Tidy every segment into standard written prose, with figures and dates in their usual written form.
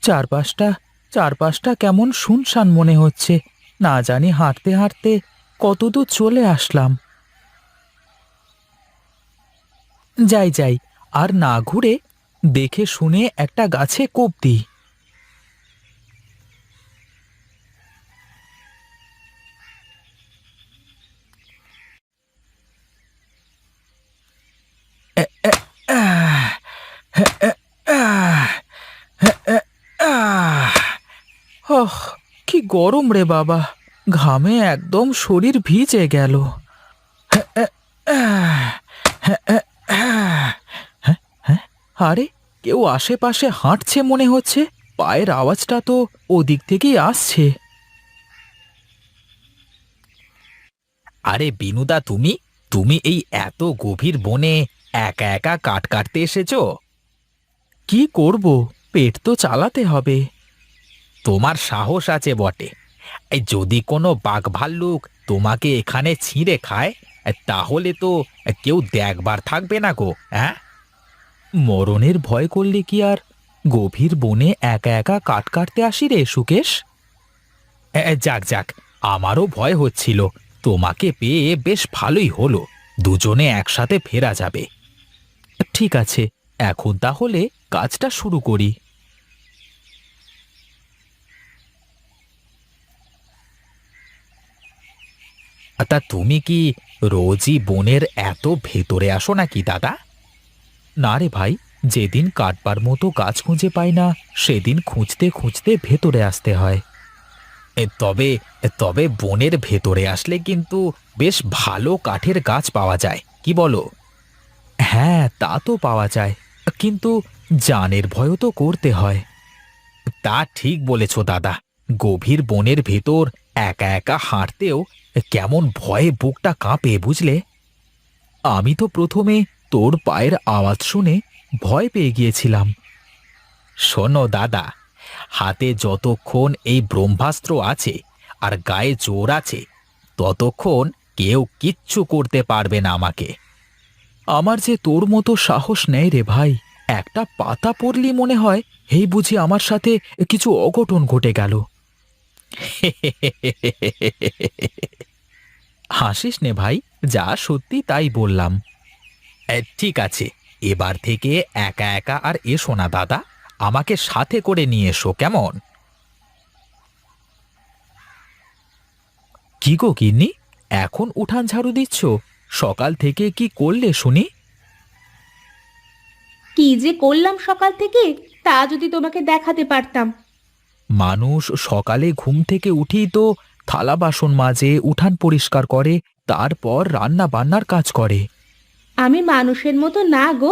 চারপাশটা চারপাশটা কেমন শুনশান মনে হচ্ছে। না জানি হাঁটতে হাঁটতে কতদূর চলে আসলাম। যাই যাই, আর না ঘুরে দেখে শুনে একটা গাছে কোপ দিই। এ, এ, আহ, হে, এ, আহ, হে, এ, আহ। ওহ, কি গরম রে বাবা! ঘামে একদম শরীর ভিজে গেল। হে, এ, আহ, হে, এ, আহ। হ্যাঁ, হ্যাঁ, আরে কেউ আশেপাশে হাঁটছে মনে হচ্ছে। পায়ের আওয়াজটা তো ওদিক থেকেই আসছে। আরে বিনুদা, তুমি তুমি এই এত গভীর বনে একা একা কাঠ কাটতে এসেছো? কি করব, পেট তো চালাতে হবে। তোমার সাহস আছে বটে। এই যদি কোনো বাঘ ভাল্লুক তোমাকে এখানে ছিঁড়ে খায়, তাহলে তো কেউ দেখবার থাকবে না গো, হ্যাঁ? মরণের ভয় করলে কি আর গভীর বনে একা একা কাঠ কাটতে আসি রে সুকেশ? যাক যাক, আমারও ভয় হচ্ছিল। তোমাকে পেয়ে বেশ ভালোই হলো। দুজনে একসাথে ফেরা যাবে। ঠিক আছে, এখন তাহলে কাজটা শুরু করি। তা তুমি কি রোজই বনের এত ভেতরে আসো নাকি দাদা? না রে ভাই, যেদিন কাটবার মতো গাছ খুঁজে পাই না, সেদিন খুঁজতে খুঁজতে ভেতরে আসতে হয়। তবে তবে বনের ভেতরে আসলে কিন্তু বেশ ভালো কাঠের গাছ পাওয়া যায়, কি বলো? হ্যাঁ, তা তো পাওয়া যায়, কিন্তু জানের ভয়ও তো করতে হয়। তা ঠিক বলেছ দাদা। গভীর বনের ভেতর একা একা হাঁটতেও কেমন ভয়ে বুকটা কাঁপে, বুঝলে? আমি তো প্রথমে তোর পায়ের আওয়াজ শুনে ভয় পেয়ে গিয়েছিলাম। শোনো দাদা, হাতে যতক্ষণ এই ব্রহ্মাস্ত্র আছে আর গায়ে জোর আছে, ততক্ষণ কেউ কিচ্ছু করতে পারবে না আমাকে। আমার যে তোর মতো সাহস নেই রে ভাই। একটা পাতা পড়লি মনে হয় এই বুঝি আমার সাথে কিছু অঘটন ঘটে গেল। হাসিস নে ভাই, যা সত্যি তাই বললাম। ঠিক আছে, এবার থেকে একা একা আর এসো না দাদা, আমাকে সাথে করে নিয়ে এসো, কেমন? কি গো গিন্নি, এখন উঠান ঝাড়ু দিচ্ছ? সকাল থেকে কি করলে শুনি? কি যে করলাম সকাল থেকে, তা যদি তোমাকে দেখাতে পারতাম। মানুষ সকালে ঘুম থেকে উঠেই তো থালা বাসন মাজে, উঠান পরিষ্কার করে, তারপর রান্না বান্নার কাজ করে। আমি মানুষের মতো না গো,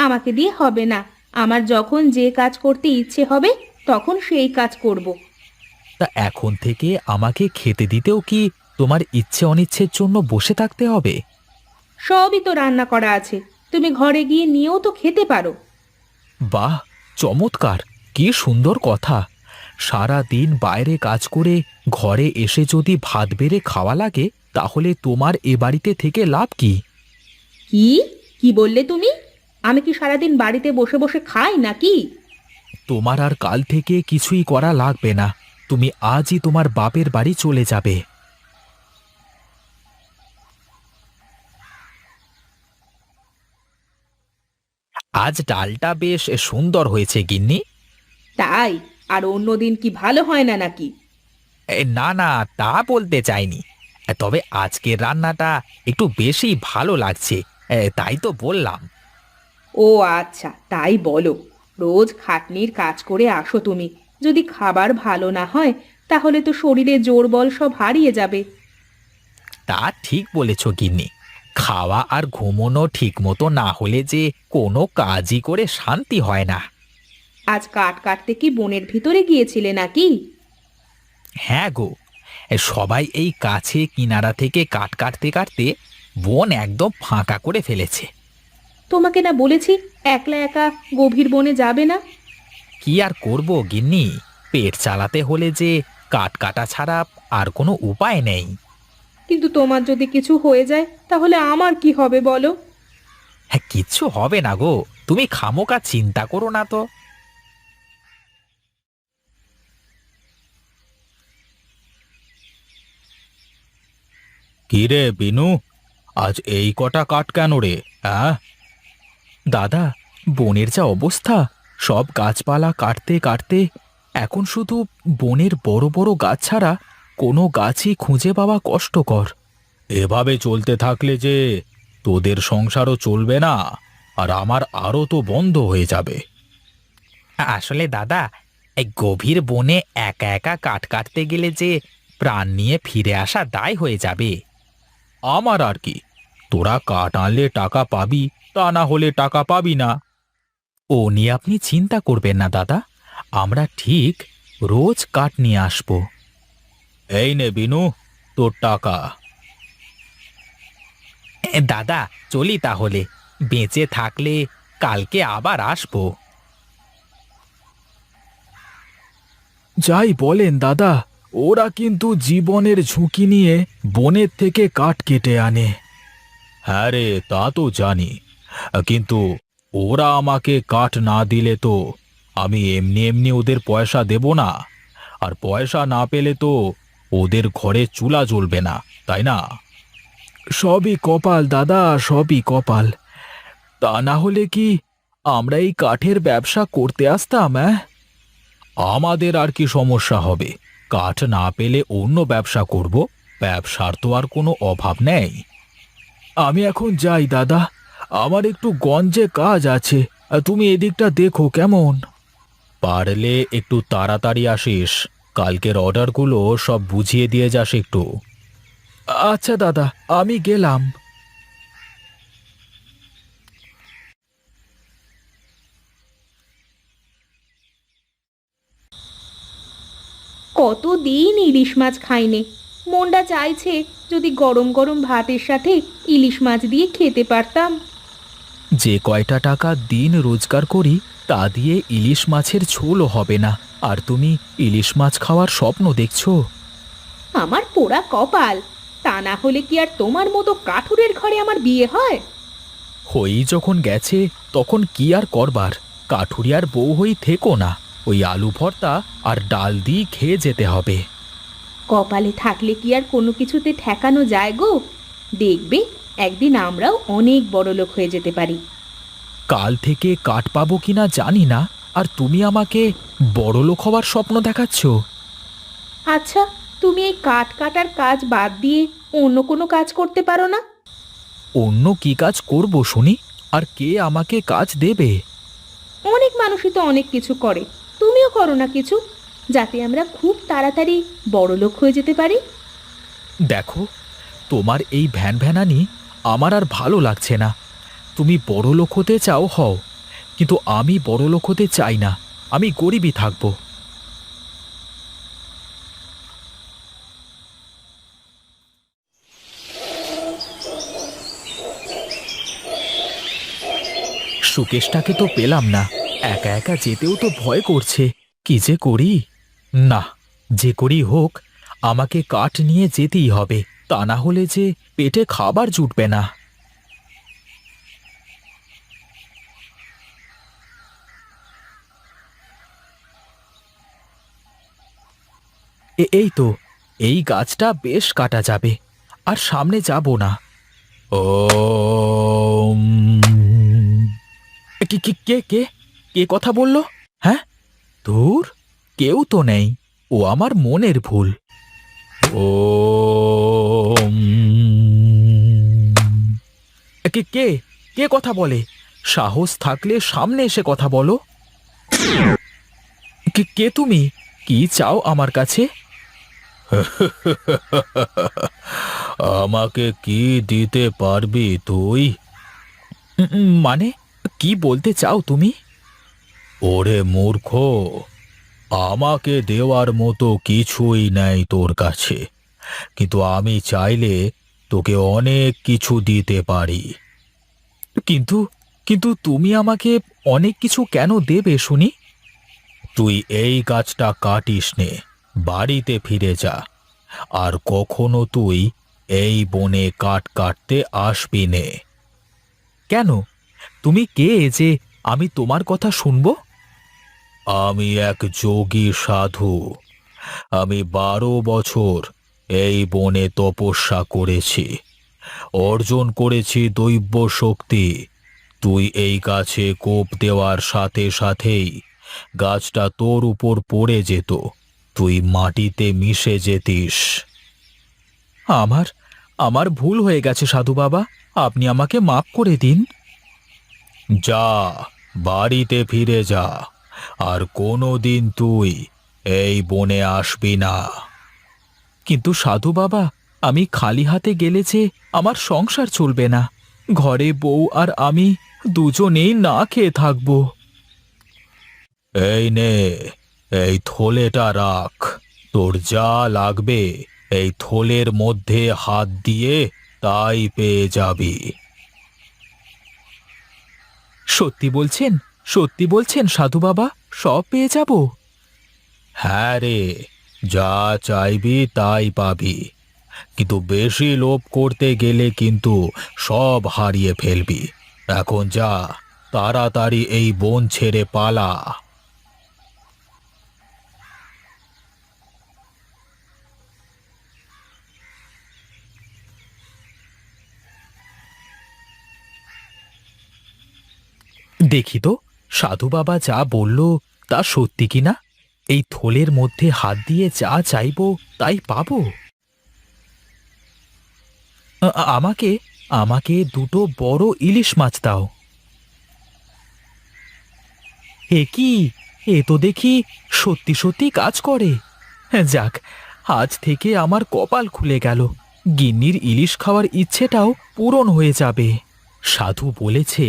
আমাকে দিয়ে হবে না। আমার যখন যে কাজ করতে ইচ্ছে হবে তখন সেই কাজ করব। তা এখন থেকে আমাকে খেতে দিতেও কি তোমার ইচ্ছে অনিচ্ছের জন্য বসে থাকতে হবে? সবই তো রান্না করা আছে, তুমি ঘরে গিয়ে নিয়েও তো খেতে পারো। বাহ, চমৎকার! কি সুন্দর কথা! সারা দিন বাইরে কাজ করে ঘরে এসে যদি ভাত বেড়ে খাওয়া লাগে, তাহলে তোমার এ বাড়িতে থেকে লাভ কি? কি কি বললে তুমি? আমি কি সারাদিন বাড়িতে বসে বসে খাই নাকি? তোমার আর কাল থেকে কিছুই করা লাগবে না। তুমি আজই তোমার বাপের বাড়ি চলে যাবে। আজ ডালটা বেশ সুন্দর হয়েছে গিন্নি। তাই? আর অন্যদিন কি ভালো হয় না নাকি? না না, তা বলতে চাইনি। তবে আজকের রান্নাটা একটু বেশি ভালো লাগছে, তাই তো বললাম। ও আচ্ছা, তাই বলো। রোজ খাটনির কাজ করে আসো তুমি, যদি খাবার ভালো না হয় তাহলে তো শরীরে জোর বল সব হারিয়ে যাবে। তা ঠিক বলেছ গিন্নি। খাওয়া আর ঘুমোনো ঠিক মতো না হলে যে কোনো কাজই করে শান্তি হয় না। আজ কাঠ কাটতে কি বনের ভিতরে গিয়েছিলে নাকি? হ্যাঁ গো, সবাই এই কাছে কিনারা থেকে কাঠ কাটতে কাটতে বন একদম ফাঁকা করে ফেলেছে। তোমাকে না বলেছি একলা একা গভীর বনে যাবে না? কি আর করব গিন্নি, পেট চালাতে হলে যে কাঠ কাটা ছাড়া আর কোনো উপায় নেই। কিন্তু তোমার যদি কিছু হয়ে যায় তাহলে আমার কি হবে বলো? হ্যাঁ, কিচ্ছু হবে না গো, তুমি খামোকা চিন্তা করো না তো। কি রে বিনু, আজ এই কটা কাঠ কেন রে? হ্যাঁ দাদা, বনের যা অবস্থা, সব গাছপালা কাটতে কাটতে এখন শুধু বনের বড় বড় গাছ ছাড়া কোনো গাছই খুঁজে পাওয়া কষ্টকর। এভাবে চলতে থাকলে যে তোদের সংসারও চলবে না, আর আমার আরও তো বন্ধ হয়ে যাবে। আসলে দাদা, এই গভীর বনে একা একা কাঠ কাটতে গেলে যে প্রাণ নিয়ে ফিরে আসা দায় হয়ে যাবে। আমার আর কি, তোরা কাঠ আনলে টাকা পাবি, তা না হলে টাকা পাবি না। ও নিয়ে আপনি চিন্তা করবেন না দাদা, আমরা ঠিক রোজ কাঠ নিয়ে আসব। এই নে বিনু, তোর টাকা। দাদা, চলি তাহলে, বেঁচে থাকলে কালকে আবার আসবো। যাই বলেন দাদা, ওরা কিন্তু জীবনের ঝুঁকি নিয়ে বনের থেকে কাঠ কেটে আনে। হ্যাঁ রে, তা তো জানি, কিন্তু ওরা আমাকে কাঠ না দিলে তো আমি এমনি এমনি ওদের পয়সা দেব না, আর পয়সা না পেলে তো ওদের ঘরে চুলা জ্বলবে না, তাই না? সবই কপাল দাদা, সবই কপাল। তা না হলে কি আমরা এই কাঠের ব্যবসা করতে আসতাম? আমাদের আর কি সমস্যা হবে, কাঠ না পেলে অন্য ব্যবসা করব, ব্যবসার তো আর কোনো অভাব নেই। আমি এখন যাই দাদা, আমার একটু গঞ্জে কাজ আছে, তুমি এদিকটা দেখো কেমন। পারলে একটু তাড়াতাড়ি আসিস, কালকের অর্ডারগুলো সব বুঝিয়ে দিয়ে যাস একটু। আচ্ছা দাদা, আমি গেলাম। কতদিন ইলিশ মাছ খাইনি, মনটা চাইছে যদি গরম গরম ভাতের সাথে ইলিশ মাছ দিয়ে খেতে পারতাম। যে কয়টা টাকা দিন রোজগার করি তা দিয়ে ইলিশ মাছের ঝোলও হবে না, আর তুমি ইলিশ মাছ খাওয়ার স্বপ্ন দেখছো? আমার পোড়া কপাল, তা না হলে কি আর তোমার মতো কাঠুরের ঘরে আমার বিয়ে হয়? হই যখন গেছে তখন কি আর করবার, কাঠুরিয়ার বউ হই থেকো না, ওই আলু ভর্তা আর ডাল দিয়ে খেয়ে যেতে হবে। কপালে থাকলে কি আর কোনো কিছুতে ঠেকানো যায় গো? দেখবে একদিন আমরাও অনেক বড় লোক হয়ে যেতে পারি। কাল থেকে কাঠ পাবো কিনা জানি না, আর তুমি আমাকে বড়লোক হওয়ার স্বপ্ন দেখাচ্ছ। আচ্ছা, তুমি এই কাঠ কাটার কাজ বাদ দিয়ে অন্য কোনো কাজ করতে পারো না? অন্য কি কাজ করব শুনি, আর কে আমাকে কাজ দেবে? অনেক মানুষই তো অনেক কিছু করে, তুমিও করো না কিছু, যাতে আমরা খুব তাড়াতাড়ি বড় লোক হয়ে যেতে পারি। দেখো, তোমার এই ভ্যান ভ্যানানি আমার আর ভালো লাগছে না। তুমি বড়লোক হতে চাও হও, কিন্তু আমি বড়লোক হতে চাই না, আমি গরিবই থাকবো। সুকেশটাকে তো পেলাম না, একা একা যেতেও তো ভয় করছে, কি যে করি। না, যে করি হোক, আমাকে কাঠ নিয়ে যেতেই হবে, তা না হলে যে পেটে খাবার জুটবে না। এই তো, এই গাছটা বেশ কাটা যাবে, আর সামনে যাব না। ও, কে কে কে কে কে কথা বললো? হ্যাঁ, ধুর, কেউ তো নেই, ও আমার মনের ভুল। ও, কে কে কে কথা বলে? সাহস থাকলে সামনে এসে কথা বলো। কে কে তুমি? কি চাও আমার কাছে? আমাকে কি দিতে পারবি তুই? মানে, কি বলতে চাও তুমি? ওরে মূর্খ, আমাকে দেওয়ার মতো কিছুই নেই তোর কাছে, কিন্তু আমি চাইলে তোকে অনেক কিছু দিতে পারি। কিন্তু কিন্তু তুমি আমাকে অনেক কিছু কেন দেবে শুনি? তুই এই গাছটা কাটিস নে, বাড়িতে ফিরে যা, আর কখনো তুই এই বনে কাঠ কাটতে আসবি নে। কেন? তুমি কে যে আমি তোমার কথা শুনবো? আমি এক যোগী সাধু। আমি 12 বছর এই বনে তপস্যা করেছি, অর্জন করেছি দৈব শক্তি। তুই এই গাছে কোপ দেওয়ার সাথে সাথেই গাছটা তোর উপর পড়ে যেত, তুই মাটিতে মিশে যেতিস। আমার আমার ভুল হয়ে গেছে সাধু বাবা, আপনি আমাকে মাফ করে দিন। যা, বাড়িতে ফিরে যা, আর কোনো দিন তুই এই বনে আসবি না। কিন্তু সাধু বাবা, আমি খালি হাতে গেলে যে আমার সংসার চলবে না। ঘরে বউ আর আমি দুজনেই না খেয়ে থাকবো। এই নে, এই থলেটা রাখ। তোর যা লাগবে এই থলের মধ্যে হাত দিয়ে তাই পেয়ে যাবি। সত্যি বলছেন? সত্যি বলছেন সাধু বাবা, সব পেয়ে যাব? হ্যাঁ রে, যা চাইবি তাই পাবি, কিন্তু বেশি লোভ করতে গেলে কিন্তু সব হারিয়ে ফেলবি। এখন যা, তাড়াতাড়ি এই বন ছেড়ে পালা। দেখি তো সাধু বাবা যা বলল তা সত্যি কিনা। এই থলের মধ্যে হাত দিয়ে যা চাইবো তাই পাবো। আমাকে আমাকে দুটো বড় ইলিশ মাছ দাও। এ কি? এ তো দেখি সত্যি সত্যি কাজ করে। যাক, আজ থেকে আমার কপাল খুলে গেল। গিন্নির ইলিশ খাওয়ার ইচ্ছেটাও পূরণ হয়ে যাবে। সাধু বলেছে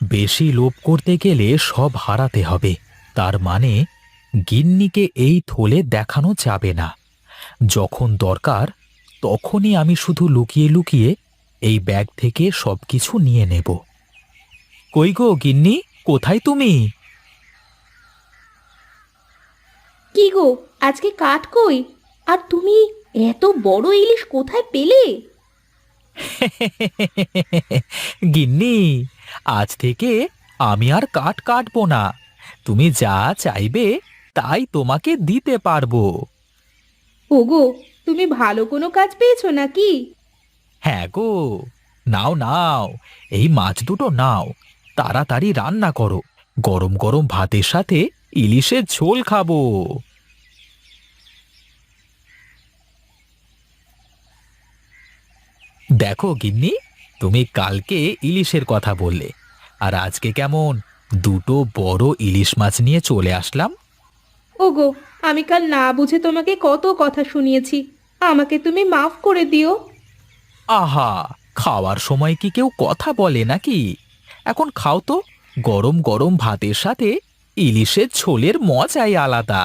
বেশি লোভ করতে গেলে সব হারাতে হবে। তার মানে গিন্নিকে এই থলে দেখানো যাবে না। যখন দরকার তখনই আমি শুধু লুকিয়ে লুকিয়ে এই ব্যাগ থেকে সবকিছু নিয়ে নেব। কই গো গিন্নি, কোথায় তুমি? কি গো, আজকে কাঠ কই? আর তুমি এত বড় ইলিশ কোথায় পেলে? গিন্নি, আজ থেকে আমি আর কাঠ কাটবো না। তুমি যা চাইবে তাই তোমাকে দিতে পারবো। ওগো, তুমি ভালো কোনো কাজ পেয়েছো নাকি? হ্যাঁ গো, নাও নাও, এই মাছ দুটো নাও, তাড়াতাড়ি রান্না করো। গরম গরম ভাতের সাথে ইলিশের ঝোল খাবো। দেখো গিন্নি, তুমি কালকে ইলিশের কথা বললে, আর আজকে কেমন দুটো বড় ইলিশ মাছ নিয়ে চলে আসলাম। ওগো, আমি কাল না বুঝে তোমাকে কত কথা শুনিয়েছি, আমাকে তুমি মাফ করে দিও। আহা, খাওয়ার সময় কি কেউ কথা বলে নাকি? এখন খাও তো, গরম গরম ভাতের সাথে ইলিশের ঝোলের মজাই আলাদা।